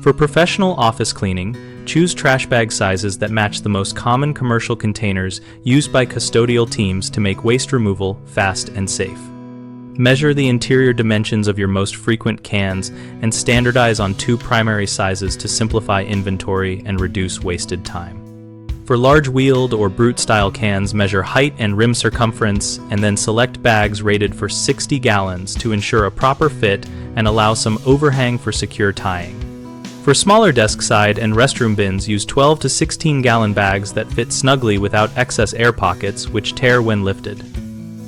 For professional office cleaning, choose trash bag sizes that match the most common commercial containers used by custodial teams to make waste removal fast and safe. Measure the interior dimensions of your most frequent cans and standardize on 2 primary sizes to simplify inventory and reduce wasted time. For large wheeled or brute-style cans, measure height and rim circumference and then select bags rated for 60 gallons to ensure a proper fit and allow some overhang for secure tying. For smaller desk side and restroom bins, use 12 to 16 gallon bags that fit snugly without excess air pockets which tear when lifted.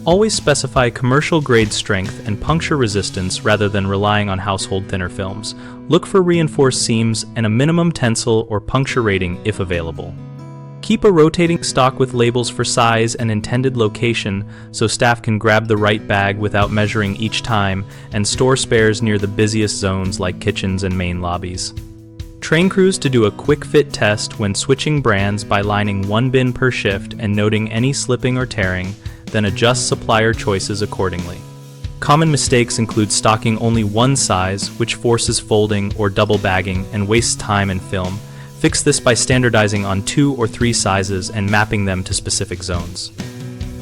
Always specify commercial grade strength and puncture resistance rather than relying on household thinner films. Look for reinforced seams and a minimum tensile or puncture rating if available. Keep a rotating stock with labels for size and intended location so staff can grab the right bag without measuring each time, and store spares near the busiest zones like kitchens and main lobbies. Train crews to do a quick fit test when switching brands by lining 1 bin per shift and noting any slipping or tearing, then adjust supplier choices accordingly. Common mistakes include stocking only one size, which forces folding or double bagging and wastes time and film. Fix this by standardizing on 2 or 3 sizes and mapping them to specific zones.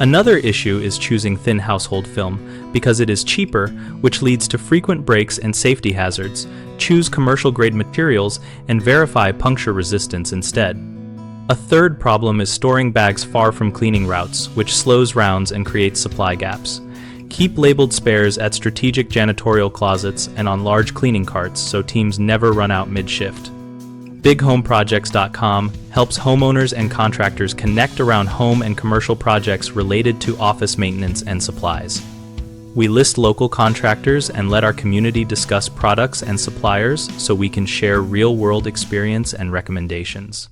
Another issue is choosing thin household film because it is cheaper, which leads to frequent breaks and safety hazards. Choose commercial grade materials and verify puncture resistance instead. A third problem is storing bags far from cleaning routes, which slows rounds and creates supply gaps. Keep labeled spares at strategic janitorial closets and on large cleaning carts so teams never run out mid-shift. BigHomeProjects.com helps homeowners and contractors connect around home and commercial projects related to office maintenance and supplies. We list local contractors and let our community discuss products and suppliers so we can share real-world experience and recommendations.